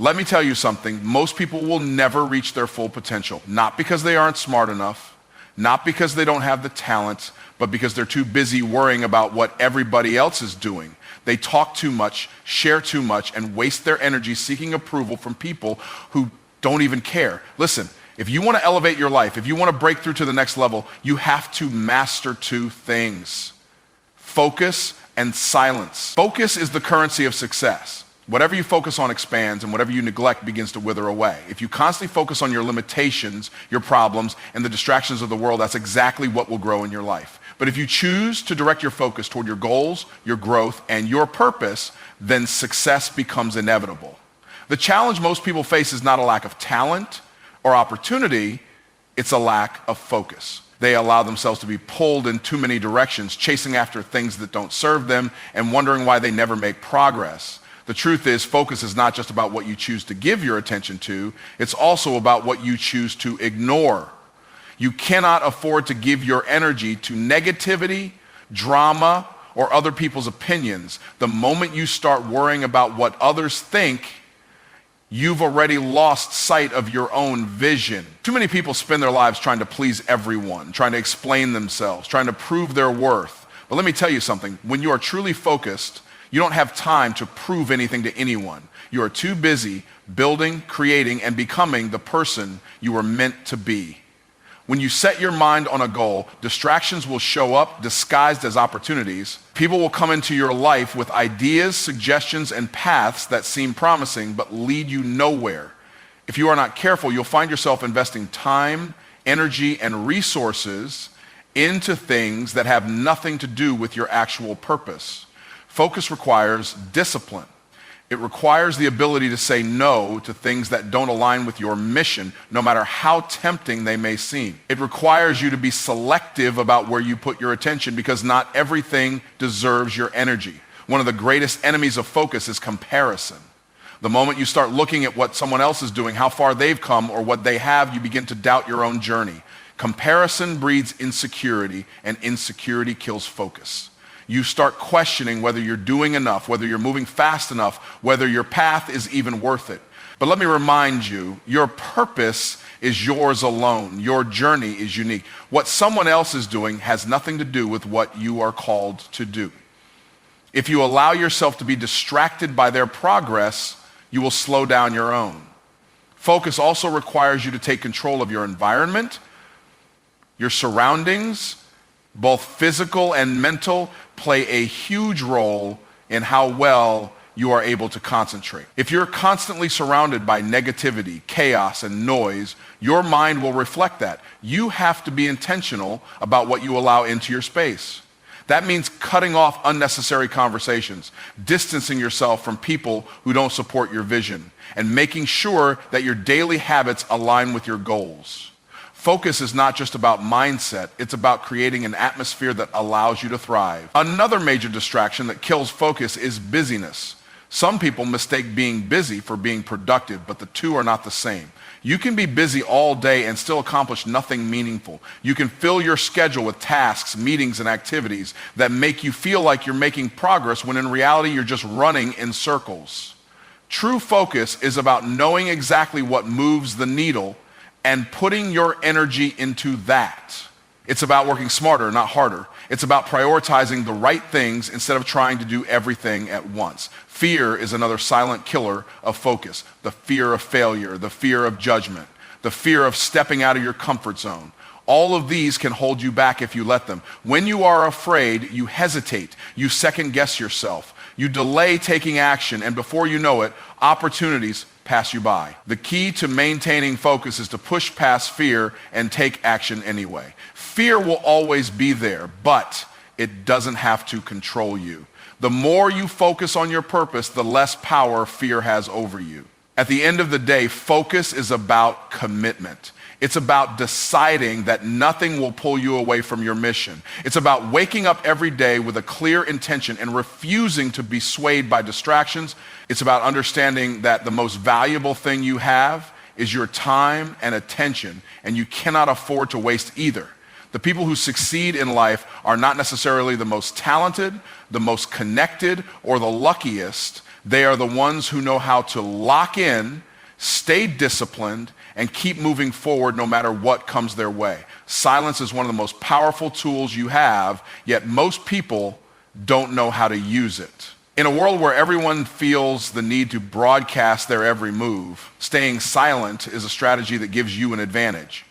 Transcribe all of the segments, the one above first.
Let me tell you something. Most people will never reach their full potential, not because they aren't smart enough, not because they don't have the talent, but because they're too busy worrying about what everybody else is doing. They talk too much, share too much, and waste their energy seeking approval from people who don't even care. Listen, if you want to elevate your life, if you want to break through to the next level, you have to master two things: focus and silence. Focus is the currency of success. Whatever you focus on expands, and whatever you neglect begins to wither away. If you constantly focus on your limitations, your problems, and the distractions of the world, that's exactly what will grow in your life. But if you choose to direct your focus toward your goals, your growth, and your purpose, then success becomes inevitable. The challenge most people face is not a lack of talent or opportunity, it's a lack of focus. They allow themselves to be pulled in too many directions, chasing after things that don't serve them and wondering why they never make progress. The truth is, focus is not just about what you choose to give your attention to, it's also about what you choose to ignore. You cannot afford to give your energy to negativity, drama, or other people's opinions. The moment you start worrying about what others think, you've already lost sight of your own vision. Too many people spend their lives trying to please everyone, trying to explain themselves, trying to prove their worth. But let me tell you something, when you are truly focused, you don't have time to prove anything to anyone. You are too busy building, creating, and becoming the person you were meant to be. When you set your mind on a goal, distractions will show up disguised as opportunities. People will come into your life with ideas, suggestions, and paths that seem promising but lead you nowhere. If you are not careful, you'll find yourself investing time, energy, and resources into things that have nothing to do with your actual purpose. Focus requires discipline. It requires the ability to say no to things that don't align with your mission, no matter how tempting they may seem. It requires you to be selective about where you put your attention, because not everything deserves your energy. One of the greatest enemies of focus is comparison. The moment you start looking at what someone else is doing, how far they've come, or what they have, you begin to doubt your own journey. Comparison breeds insecurity, and insecurity kills focus. You start questioning whether you're doing enough, whether you're moving fast enough, whether your path is even worth it. But let me remind you, your purpose is yours alone. Your journey is unique. What someone else is doing has nothing to do with what you are called to do. If you allow yourself to be distracted by their progress, you will slow down your own. Focus also requires you to take control of your environment, your surroundings. Both physical and mental play a huge role in how well you are able to concentrate. If you're constantly surrounded by negativity, chaos, and noise, your mind will reflect that. You have to be intentional about what you allow into your space. That means cutting off unnecessary conversations, distancing yourself from people who don't support your vision, and making sure that your daily habits align with your goals. Focus is not just about mindset, it's about creating an atmosphere that allows you to thrive. Another major distraction that kills focus is busyness. Some people mistake being busy for being productive, but the two are not the same. You can be busy all day and still accomplish nothing meaningful. You can fill your schedule with tasks, meetings, and activities that make you feel like you're making progress when in reality you're just running in circles. True focus is about knowing exactly what moves the needle and putting your energy into that. It's about working smarter, not harder. It's about prioritizing the right things instead of trying to do everything at once. Fear is another silent killer of focus. The fear of failure, the fear of judgment, the fear of stepping out of your comfort zone. All of these can hold you back if you let them. When you are afraid, you hesitate, you second guess yourself, you delay taking action, and before you know it, opportunities pass you by. The key to maintaining focus is to push past fear and take action anyway. Fear will always be there, but it doesn't have to control you. The more you focus on your purpose, the less power fear has over you. At the end of the day, focus is about commitment. It's about deciding that nothing will pull you away from your mission. It's about waking up every day with a clear intention and refusing to be swayed by distractions. It's about understanding that the most valuable thing you have is your time and attention, and you cannot afford to waste either. The people who succeed in life are not necessarily the most talented, the most connected, or the luckiest. They are the ones who know how to lock in, stay disciplined, and keep moving forward no matter what comes their way. Silence is one of the most powerful tools you have, yet most people don't know how to use it. In a world where everyone feels the need to broadcast their every move, staying silent is a strategy that gives you an advantage.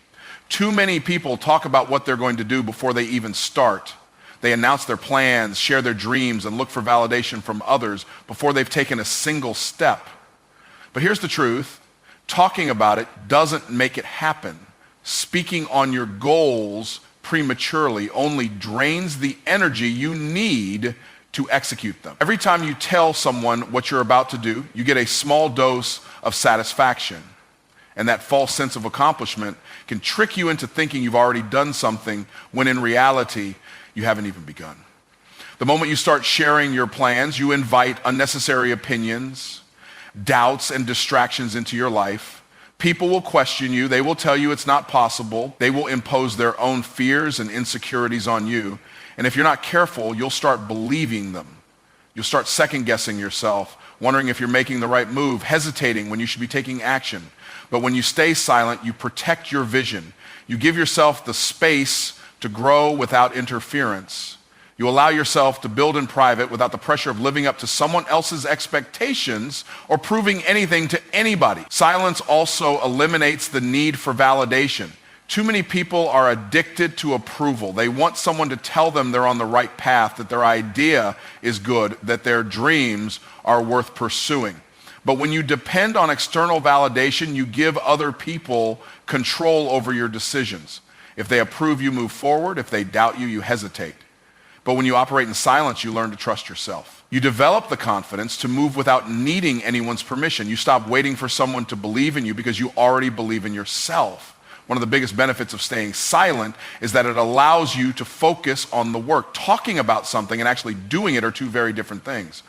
Too many people talk about what they're going to do before they even start. They announce their plans, share their dreams, and look for validation from others before they've taken a single step. But here's the truth. Talking about it doesn't make it happen. Speaking on your goals prematurely only drains the energy you need to execute them. Every time you tell someone what you're about to do, you get a small dose of satisfaction. And that false sense of accomplishment can trick you into thinking you've already done something when in reality, you haven't even begun. The moment you start sharing your plans, you invite unnecessary opinions, doubts, and distractions into your life. People will question you. They will tell you it's not possible. They will impose their own fears and insecurities on you. And if you're not careful, you'll start believing them. You'll start second-guessing yourself, wondering if you're making the right move, hesitating when you should be taking action. But when you stay silent, you protect your vision. You give yourself the space to grow without interference. You allow yourself to build in private without the pressure of living up to someone else's expectations or proving anything to anybody. Silence also eliminates the need for validation. Too many people are addicted to approval. They want someone to tell them they're on the right path, that their idea is good, that their dreams are worth pursuing. But when you depend on external validation, you give other people control over your decisions. If they approve, you move forward. If they doubt you, you hesitate. But when you operate in silence, you learn to trust yourself. You develop the confidence to move without needing anyone's permission. You stop waiting for someone to believe in you because you already believe in yourself. One of the biggest benefits of staying silent is that it allows you to focus on the work. Talking about something and actually doing it are two very different things.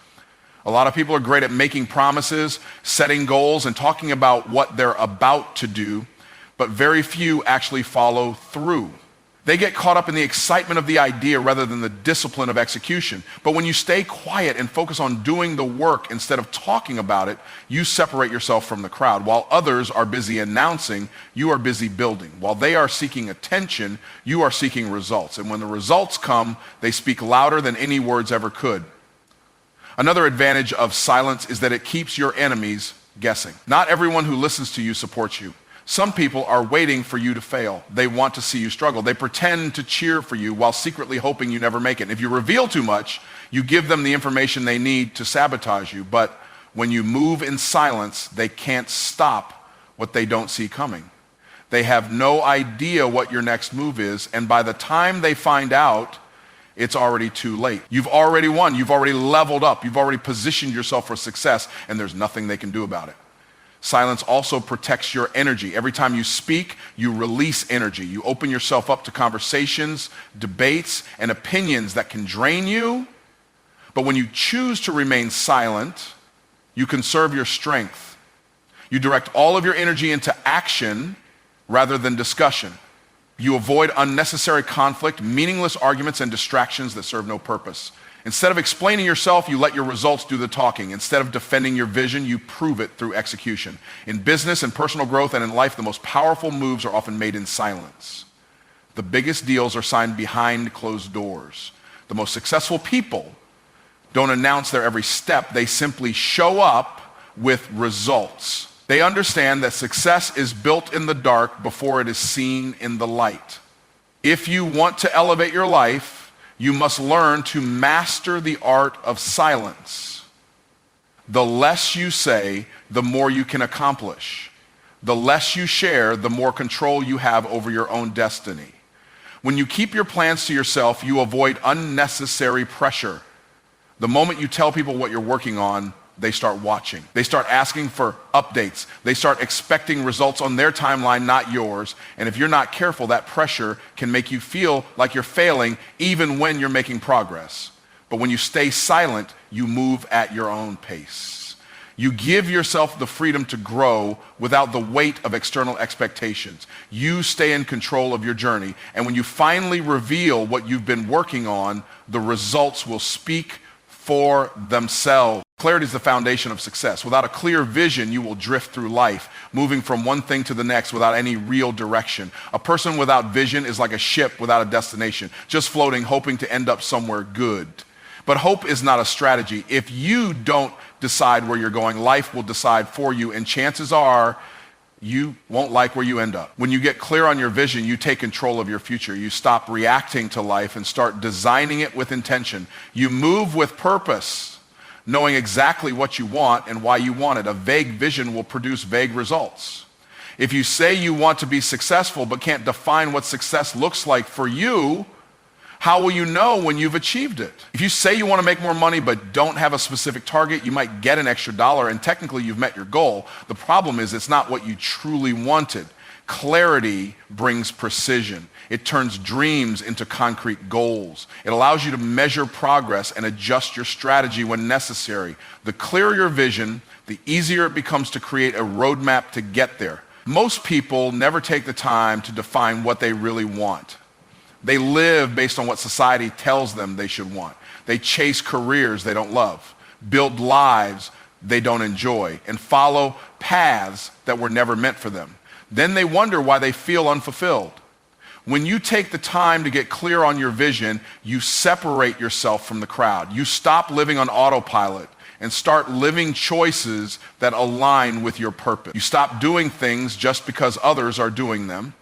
A lot of people are great at making promises, setting goals, and talking about what they're about to do, but very few actually follow through. They get caught up in the excitement of the idea rather than the discipline of execution. But when you stay quiet and focus on doing the work instead of talking about it, you separate yourself from the crowd. While others are busy announcing, you are busy building. While they are seeking attention, you are seeking results. And when the results come, they speak louder than any words ever could. Another advantage of silence is that it keeps your enemies guessing. Not everyone who listens to you supports you. Some people are waiting for you to fail. They want to see you struggle. They pretend to cheer for you while secretly hoping you never make it. If you reveal too much, you give them the information they need to sabotage you. But when you move in silence, they can't stop what they don't see coming. They have no idea what your next move is, and by the time they find out, it's already too late. You've already won. You've already leveled up. You've already positioned yourself for success, and there's nothing they can do about it. Silence also protects your energy. Every time you speak, you release energy. You open yourself up to conversations, debates, and opinions that can drain you. But when you choose to remain silent, you conserve your strength. You direct all of your energy into action rather than discussion. You avoid unnecessary conflict, meaningless arguments, and distractions that serve no purpose. Instead of explaining yourself, you let your results do the talking. Instead of defending your vision, you prove it through execution. In business and personal growth and in life, the most powerful moves are often made in silence. The biggest deals are signed behind closed doors. The most successful people don't announce their every step. They simply show up with results. They understand that success is built in the dark before it is seen in the light. If you want to elevate your life, you must learn to master the art of silence. The less you say, the more you can accomplish. The less you share, the more control you have over your own destiny. When you keep your plans to yourself, you avoid unnecessary pressure. The moment you tell people what you're working on, they start watching. They start asking for updates. They start expecting results on their timeline, not yours. And if you're not careful, that pressure can make you feel like you're failing even when you're making progress. But when you stay silent, you move at your own pace. You give yourself the freedom to grow without the weight of external expectations. You stay in control of your journey. And when you finally reveal what you've been working on, the results will speak for themselves. Clarity is the foundation of success. Without a clear vision, you will drift through life, moving from one thing to the next without any real direction. A person without vision is like a ship without a destination, just floating, hoping to end up somewhere good. But hope is not a strategy. If you don't decide where you're going, life will decide for you, and chances are you won't like where you end up. When you get clear on your vision, you take control of your future. You stop reacting to life and start designing it with intention. You move with purpose, knowing exactly what you want and why you want it. A vague vision will produce vague results. If you say you want to be successful but can't define what success looks like for you, how will you know when you've achieved it? If you say you want to make more money but don't have a specific target, you might get an extra dollar and technically you've met your goal. The problem is it's not what you truly wanted. Clarity brings precision. It turns dreams into concrete goals. It allows you to measure progress and adjust your strategy when necessary. The clearer your vision, the easier it becomes to create a roadmap to get there. Most people never take the time to define what they really want. They live based on what society tells them they should want. They chase careers they don't love, build lives they don't enjoy, and follow paths that were never meant for them. Then they wonder why they feel unfulfilled. When you take the time to get clear on your vision, you separate yourself from the crowd. You stop living on autopilot and start living choices that align with your purpose. You stop doing things just because others are doing them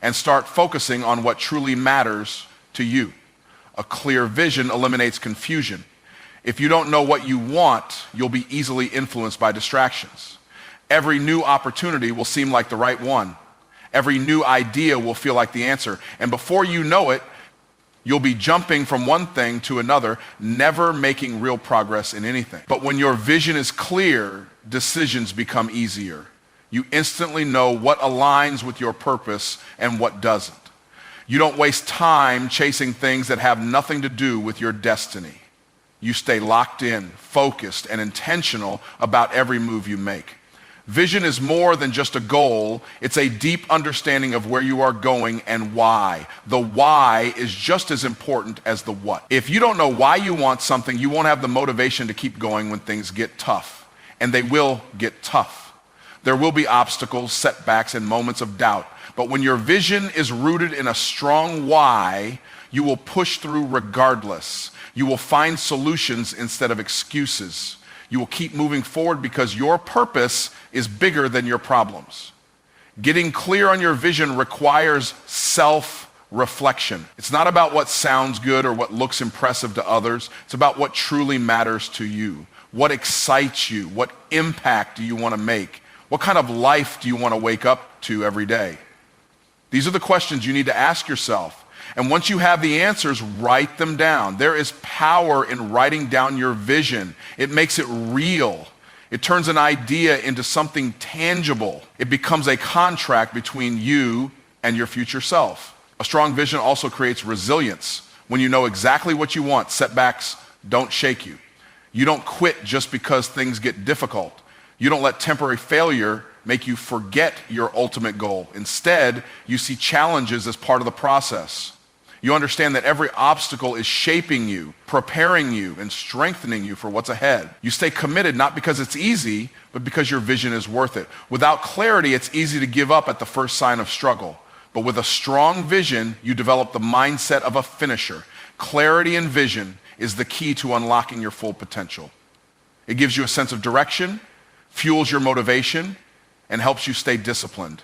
and start focusing on what truly matters to you. A clear vision eliminates confusion. If you don't know what you want, you'll be easily influenced by distractions. Every new opportunity will seem like the right one. Every new idea will feel like the answer. And before you know it, you'll be jumping from one thing to another, never making real progress in anything. But when your vision is clear, decisions become easier. You instantly know what aligns with your purpose and what doesn't. You don't waste time chasing things that have nothing to do with your destiny. You stay locked in, focused, and intentional about every move you make. Vision is more than just a goal. It's a deep understanding of where you are going and why. The why is just as important as the what. If you don't know why you want something, you won't have the motivation to keep going when things get tough. And they will get tough. There will be obstacles, setbacks, and moments of doubt. But when your vision is rooted in a strong why, you will push through regardless. You will find solutions instead of excuses. You will keep moving forward because your purpose is bigger than your problems. Getting clear on your vision requires self-reflection. It's not about what sounds good or what looks impressive to others. It's about what truly matters to you. What excites you? What impact do you want to make? What kind of life do you want to wake up to every day? These are the questions you need to ask yourself. And once you have the answers, write them down. There is power in writing down your vision. It makes it real. It turns an idea into something tangible. It becomes a contract between you and your future self. A strong vision also creates resilience. When you know exactly what you want, setbacks don't shake you. You don't quit just because things get difficult. You don't let temporary failure make you forget your ultimate goal. Instead, you see challenges as part of the process. You understand that every obstacle is shaping you, preparing you, and strengthening you for what's ahead. You stay committed not because it's easy, but because your vision is worth it. Without clarity, it's easy to give up at the first sign of struggle. But with a strong vision, you develop the mindset of a finisher. Clarity and vision is the key to unlocking your full potential. It gives you a sense of direction, fuels your motivation, and helps you stay disciplined.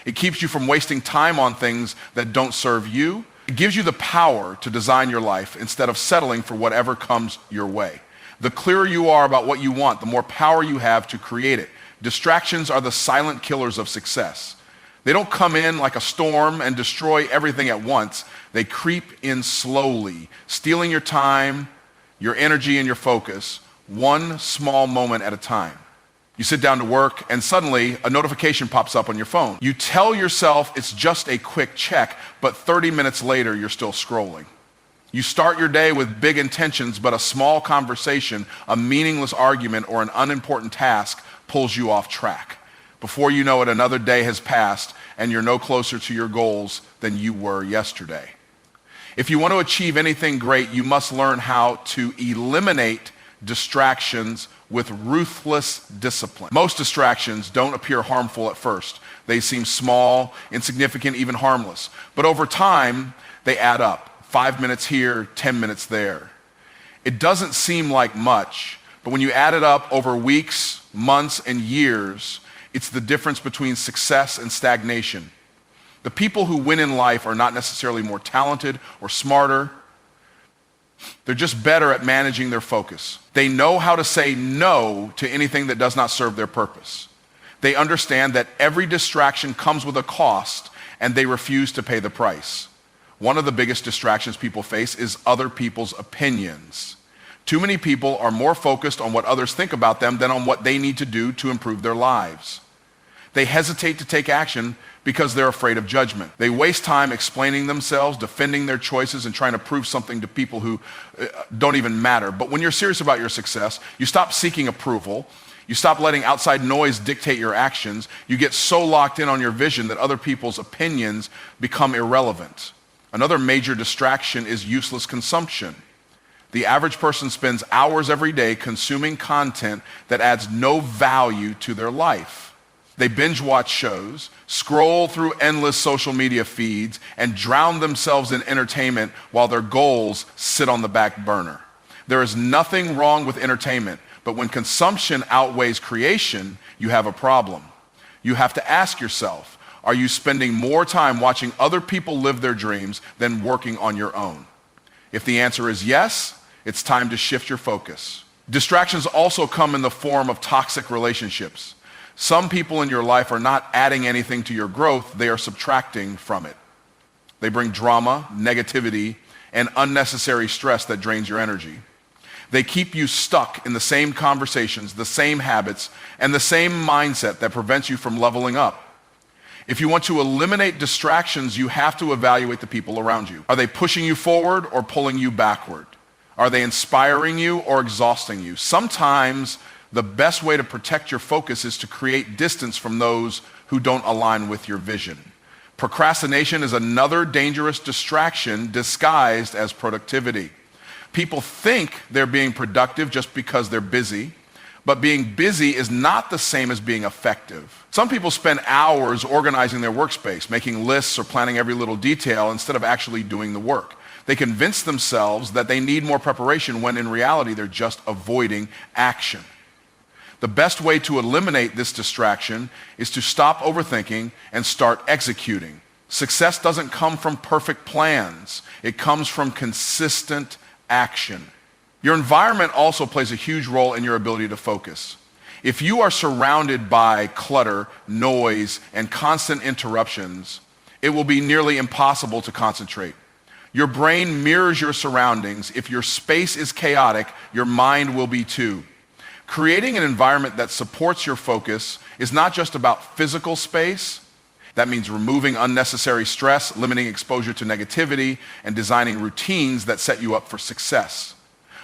It keeps you from wasting time on things that don't serve you. It gives you the power to design your life instead of settling for whatever comes your way. The clearer you are about what you want, the more power you have to create it. Distractions are the silent killers of success. They don't come in like a storm and destroy everything at once. They creep in slowly, stealing your time, your energy, and your focus, one small moment at a time. You sit down to work and suddenly a notification pops up on your phone. You tell yourself it's just a quick check, but 30 minutes later you're still scrolling. You start your day with big intentions, but a small conversation, a meaningless argument, or an unimportant task pulls you off track. Before you know it, another day has passed and you're no closer to your goals than you were yesterday. If you want to achieve anything great, you must learn how to eliminate distractions with ruthless discipline. Most distractions don't appear harmful at first. They seem small, insignificant, even harmless. But over time, they add up. 5 minutes here, 10 minutes there. It doesn't seem like much, but when you add it up over weeks, months, and years, it's the difference between success and stagnation. The people who win in life are not necessarily more talented or smarter. They're just better at managing their focus. They know how to say no to anything that does not serve their purpose. They understand that every distraction comes with a cost, and they refuse to pay the price. One of the biggest distractions people face is other people's opinions. Too many people are more focused on what others think about them than on what they need to do to improve their lives. They hesitate to take action because they're afraid of judgment. They waste time explaining themselves, defending their choices, and trying to prove something to people who don't even matter. But when you're serious about your success, you stop seeking approval. You stop letting outside noise dictate your actions. You get so locked in on your vision that other people's opinions become irrelevant. Another major distraction is useless consumption. The average person spends hours every day consuming content that adds no value to their life. They binge watch shows, scroll through endless social media feeds, and drown themselves in entertainment while their goals sit on the back burner. There is nothing wrong with entertainment, but when consumption outweighs creation, you have a problem. You have to ask yourself, are you spending more time watching other people live their dreams than working on your own? If the answer is yes, it's time to shift your focus. Distractions also come in the form of toxic relationships. Some people in your life are not adding anything to your growth, they are subtracting from it. They bring drama, negativity, and unnecessary stress that drains your energy. They keep you stuck in the same conversations, the same habits, and the same mindset that prevents you from leveling up. If you want to eliminate distractions, you have to evaluate the people around you. Are they pushing you forward or pulling you backward? Are they inspiring you or exhausting you? Sometimes the best way to protect your focus is to create distance from those who don't align with your vision. Procrastination is another dangerous distraction disguised as productivity. People think they're being productive just because they're busy, but being busy is not the same as being effective. Some people spend hours organizing their workspace, making lists or planning every little detail instead of actually doing the work. They convince themselves that they need more preparation when in reality they're just avoiding action. The best way to eliminate this distraction is to stop overthinking and start executing. Success doesn't come from perfect plans. It comes from consistent action. Your environment also plays a huge role in your ability to focus. If you are surrounded by clutter, noise, and constant interruptions, it will be nearly impossible to concentrate. Your brain mirrors your surroundings. If your space is chaotic, your mind will be too. Creating an environment that supports your focus is not just about physical space. That means removing unnecessary stress, limiting exposure to negativity, and designing routines that set you up for success.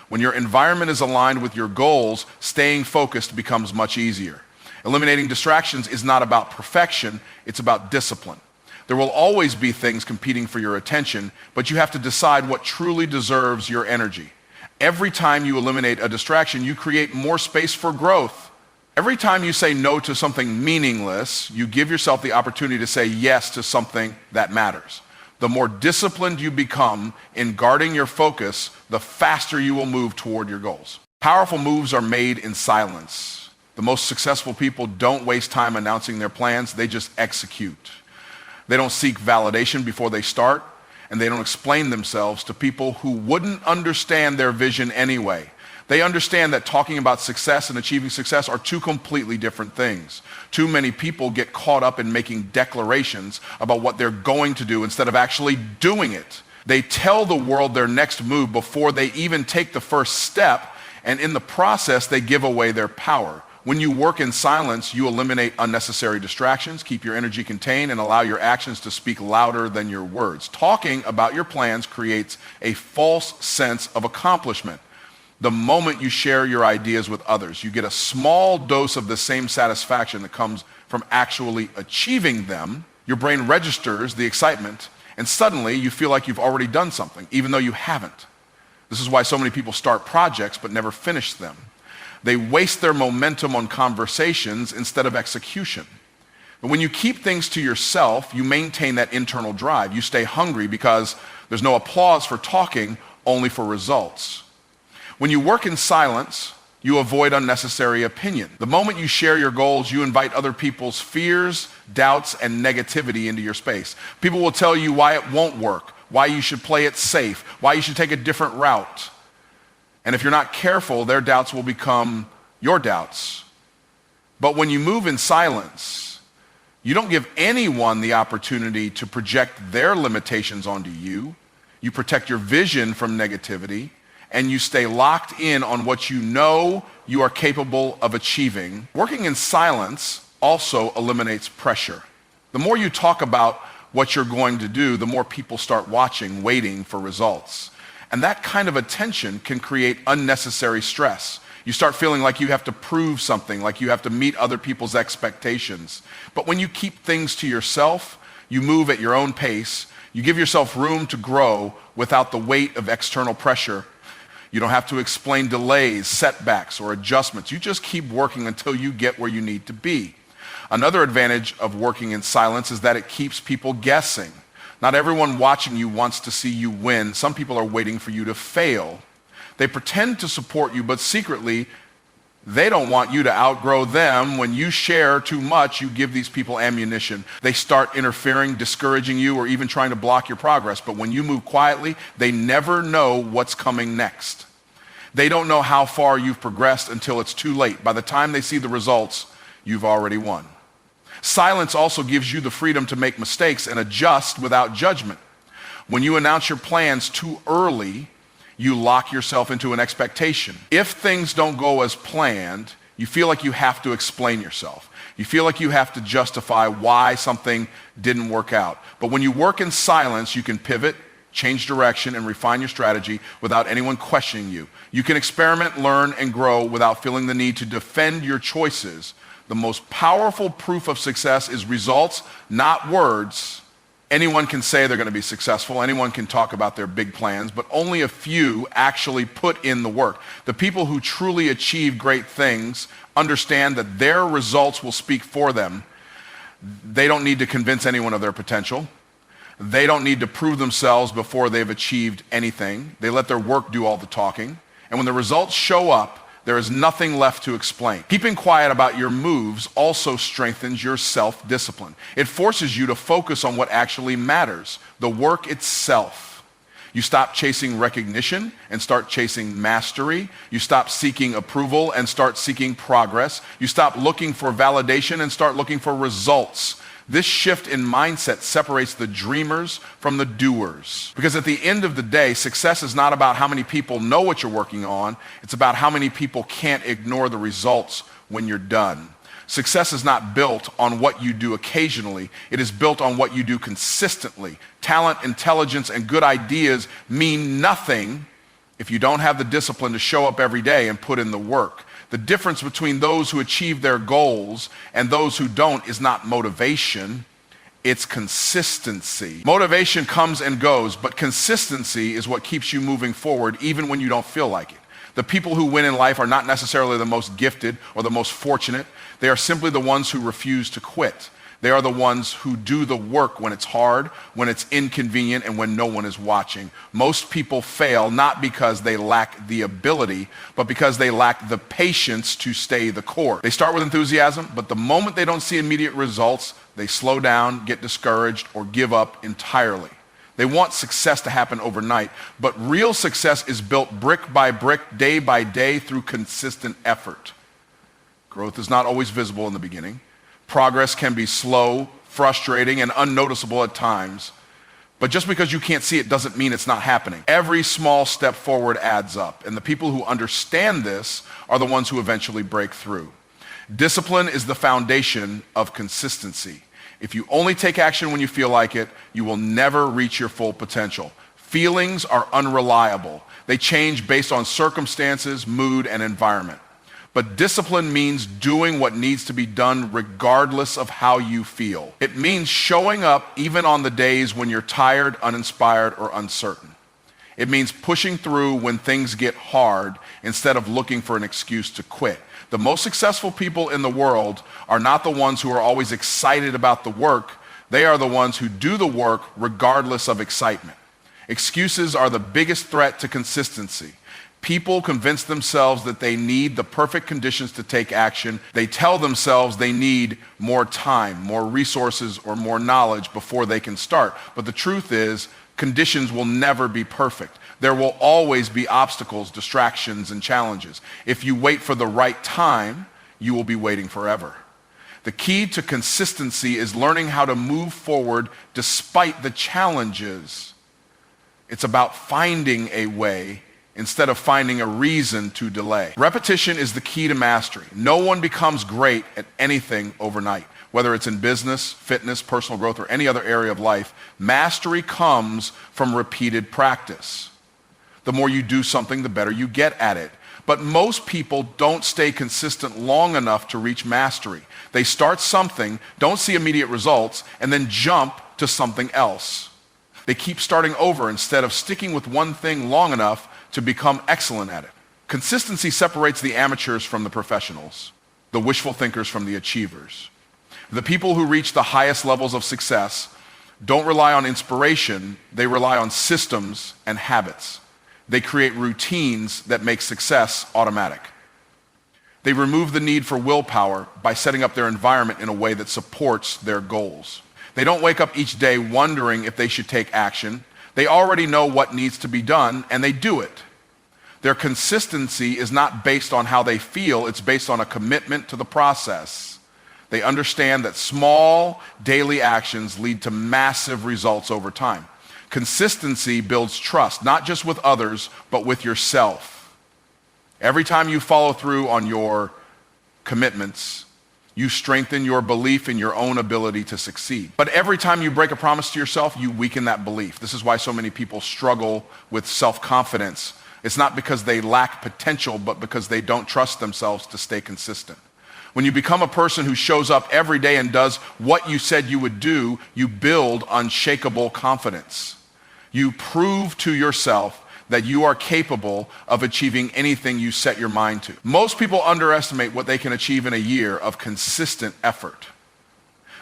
When your environment is aligned with your goals, staying focused becomes much easier. Eliminating distractions is not about perfection, it's about discipline. There will always be things competing for your attention, but you have to decide what truly deserves your energy. Every time you eliminate a distraction, you create more space for growth. Every time you say no to something meaningless, you give yourself the opportunity to say yes to something that matters. The more disciplined you become in guarding your focus, the faster you will move toward your goals. Powerful moves are made in silence. The most successful people don't waste time announcing their plans, they just execute. They don't seek validation before they start, and they don't explain themselves to people who wouldn't understand their vision anyway. They understand that talking about success and achieving success are two completely different things. Too many people get caught up in making declarations about what they're going to do instead of actually doing it. They tell the world their next move before they even take the first step, and in the process, they give away their power. When you work in silence, you eliminate unnecessary distractions, keep your energy contained, and allow your actions to speak louder than your words. Talking about your plans creates a false sense of accomplishment. The moment you share your ideas with others, you get a small dose of the same satisfaction that comes from actually achieving them. Your brain registers the excitement, and suddenly you feel like you've already done something, even though you haven't. This is why so many people start projects but never finish them. They waste their momentum on conversations instead of execution. But when you keep things to yourself, you maintain that internal drive. You stay hungry because there's no applause for talking, only for results. When you work in silence, you avoid unnecessary opinion. The moment you share your goals, you invite other people's fears, doubts, and negativity into your space. People will tell you why it won't work, why you should play it safe, why you should take a different route. And if you're not careful, their doubts will become your doubts. But when you move in silence, you don't give anyone the opportunity to project their limitations onto you. You protect your vision from negativity, and you stay locked in on what you know you are capable of achieving. Working in silence also eliminates pressure. The more you talk about what you're going to do, the more people start watching, waiting for results. And that kind of attention can create unnecessary stress. You start feeling like you have to prove something, like you have to meet other people's expectations. But when you keep things to yourself, you move at your own pace, you give yourself room to grow without the weight of external pressure. You don't have to explain delays, setbacks, or adjustments. You just keep working until you get where you need to be. Another advantage of working in silence is that it keeps people guessing. Not everyone watching you wants to see you win. Some people are waiting for you to fail. They pretend to support you, but secretly, they don't want you to outgrow them. When you share too much, you give these people ammunition. They start interfering, discouraging you, or even trying to block your progress. But when you move quietly, they never know what's coming next. They don't know how far you've progressed until it's too late. By the time they see the results, you've already won. Silence also gives you the freedom to make mistakes and adjust without judgment. When you announce your plans too early, you lock yourself into an expectation. If things don't go as planned, you feel like you have to explain yourself. You feel like you have to justify why something didn't work out. But when you work in silence, you can pivot, change direction, and refine your strategy without anyone questioning you. You can experiment, learn, and grow without feeling the need to defend your choices. The most powerful proof of success is results, not words. Anyone can say they're going to be successful. Anyone can talk about their big plans, but only a few actually put in the work. The people who truly achieve great things understand that their results will speak for them. They don't need to convince anyone of their potential. They don't need to prove themselves before they've achieved anything. They let their work do all the talking. And when the results show up, there is nothing left to explain. Keeping quiet about your moves also strengthens your self-discipline. It forces you to focus on what actually matters, the work itself. You stop chasing recognition and start chasing mastery. You stop seeking approval and start seeking progress. You stop looking for validation and start looking for results. This shift in mindset separates the dreamers from the doers. Because at the end of the day, success is not about how many people know what you're working on. It's about how many people can't ignore the results when you're done. Success is not built on what you do occasionally. It is built on what you do consistently. Talent, intelligence, and good ideas mean nothing if you don't have the discipline to show up every day and put in the work. The difference between those who achieve their goals and those who don't is not motivation, it's consistency. Motivation comes and goes, but consistency is what keeps you moving forward even when you don't feel like it. The people who win in life are not necessarily the most gifted or the most fortunate. They are simply the ones who refuse to quit. They are the ones who do the work when it's hard, when it's inconvenient, and when no one is watching. Most people fail not because they lack the ability, but because they lack the patience to stay the course. They start with enthusiasm, but the moment they don't see immediate results, they slow down, get discouraged, or give up entirely. They want success to happen overnight, but real success is built brick by brick, day by day, through consistent effort. Growth is not always visible in the beginning. Progress can be slow, frustrating, and unnoticeable at times. But just because you can't see it doesn't mean it's not happening. Every small step forward adds up, and the people who understand this are the ones who eventually break through. Discipline is the foundation of consistency. If you only take action when you feel like it, you will never reach your full potential. Feelings are unreliable. They change based on circumstances, mood, and environment. But discipline means doing what needs to be done regardless of how you feel. It means showing up even on the days when you're tired, uninspired, or uncertain. It means pushing through when things get hard instead of looking for an excuse to quit. The most successful people in the world are not the ones who are always excited about the work. They are the ones who do the work regardless of excitement. Excuses are the biggest threat to consistency. People convince themselves that they need the perfect conditions to take action. They tell themselves they need more time, more resources, or more knowledge before they can start. But the truth is, conditions will never be perfect. There will always be obstacles, distractions, and challenges. If you wait for the right time, you will be waiting forever. The key to consistency is learning how to move forward despite the challenges. It's about finding a way instead of finding a reason to delay. Repetition is the key to mastery. No one becomes great at anything overnight. Whether it's in business, fitness, personal growth, or any other area of life, mastery comes from repeated practice. The more you do something, the better you get at it. But most people don't stay consistent long enough to reach mastery. They start something, don't see immediate results, and then jump to something else. They keep starting over instead of sticking with one thing long enough to become excellent at it. Consistency separates the amateurs from the professionals, the wishful thinkers from the achievers. The people who reach the highest levels of success don't rely on inspiration, they rely on systems and habits. They create routines that make success automatic. They remove the need for willpower by setting up their environment in a way that supports their goals. They don't wake up each day wondering if they should take action. They already know what needs to be done, and they do it. Their consistency is not based on how they feel, it's based on a commitment to the process. They understand that small daily actions lead to massive results over time. Consistency builds trust, not just with others, but with yourself. Every time you follow through on your commitments, you strengthen your belief in your own ability to succeed. But every time you break a promise to yourself, you weaken that belief. This is why so many people struggle with self-confidence. It's not because they lack potential, but because they don't trust themselves to stay consistent. When you become a person who shows up every day and does what you said you would do, you build unshakable confidence. You prove to yourself that you are capable of achieving anything you set your mind to. Most people underestimate what they can achieve in a year of consistent effort.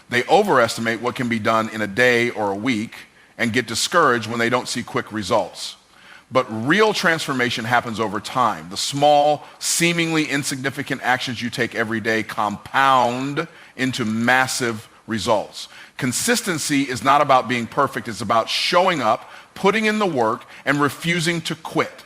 They overestimate what can be done in a day or a week and get discouraged when they don't see quick results. But real transformation happens over time. The small, seemingly insignificant actions you take every day compound into massive results. Consistency is not about being perfect, it's about showing up, putting in the work, and refusing to quit.